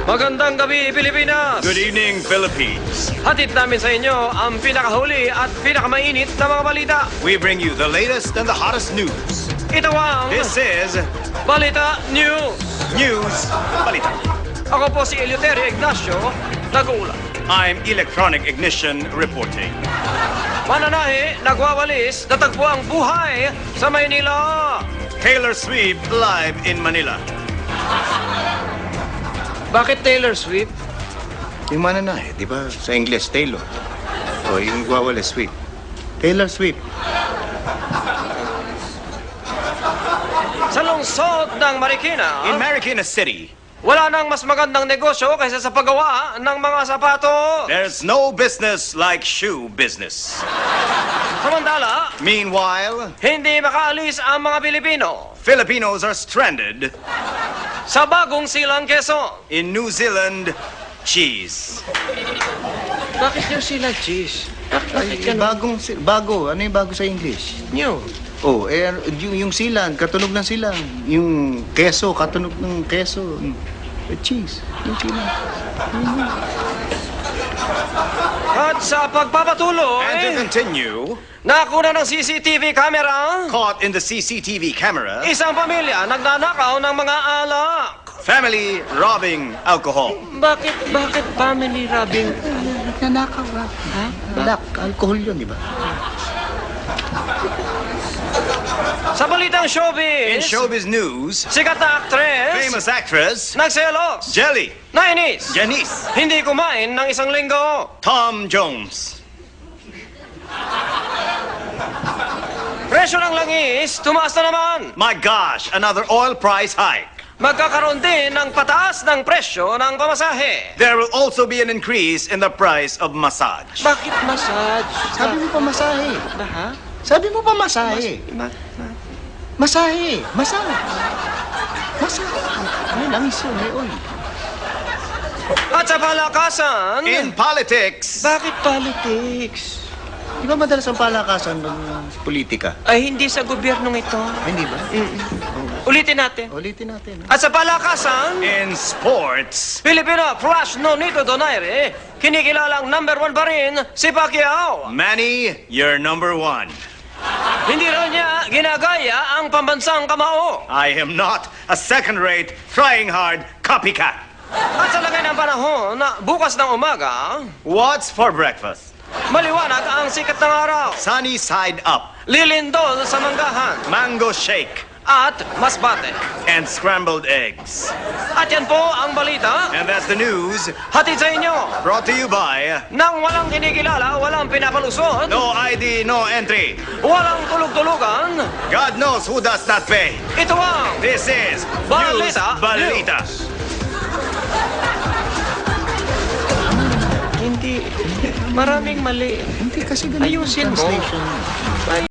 Magandang gabi, Pilipinas! Good evening, Philippines. Hatid namin sa inyo ang pinakahuli at pinakamainit na mga balita. We bring you the latest and the hottest news. Ito ang This is Balita News. News Balita. Ako po si Eleuterio Ignacio, nag-uulat. I'm Electronic Ignition reporting. Mananahi, nagwawalis, natagpo ang buhay sa Maynila. Taylor Swift live in Manila. Bakit Taylor Swift? Yung mananahe, di ba? Sa English, Taylor. O yung gwawala, Swift. Taylor Swift. Sa lungsod ng Marikina, In Marikina City, wala nang mas magandang negosyo kaysa sa paggawa ng mga sapatos. there's no business like shoe business. Samantala, Meanwhile, hindi makaalis ang mga Pilipino Filipinos are stranded sa bagong silang Quezon. in New Zealand cheese. Bakit yung silang cheese? Ay, bago. Ano yung bago sa English? New. Oh, yung silang, katunog ng silang. Yung keso, katunog ng keso. Cheese. Yung silang. At sa And to pagpapatuloy, continue, nakuna ng CCTV camera, caught in the CCTV camera, isang pamilya nagnanakaw ng mga alak. family robbing alcohol. Bakit family robbing? Nagnanakaw ba? Ha? Black. Alcohol yun, di ba? Sa balitang In showbiz, showbiz news, sikat na aktres, famous actress nagselos, Jelly, nainis, Janice, hindi kumain ng isang linggo. Tom Jones. Presyo ng langis, tumaas na naman. My gosh, another oil price hike. Magkakaroon din ng pataas ng presyo ng pamasahe. There will also be an increase in the price of massage. Bakit massage? Sabi mo pa masahe. Ha? Sabi mo pa masahe. Masahe. Masahe. Masahe. May langis yun, may oil. At sa palakasan, In politics, bakit politics? Di ba madalas ang palakasan ng politika? Ay, hindi sa gobyernong ito. Hindi ba? Ulitin natin. Ulitin natin. At sa palakasan, in sports, Filipino Flash Nonito Donaire, kinikilalang #1 pa rin si Pacquiao. Manny, you're number one. Hindi raw niya ginagaya ang pambansang kamao. I am not a second-rate, trying hard copycat. At sa lagay ng panahon na bukas ng umaga, What's for breakfast? maliwanag ang sikat ng araw. Sunny side up, Lilindol sa manggahan mango shake, at masbate. and scrambled eggs. At yan po ang balita. And that's the news Hatid sa inyo. brought to you by Nang walang kinikilala, walang pinapalusot, No ID, No Entry. walang tulog-tulugan, God knows who does that pay. ito ang This is News Balita Balita. Hindi. Maraming mali. Hindi kasi ganun. Ayusin mo. Translation.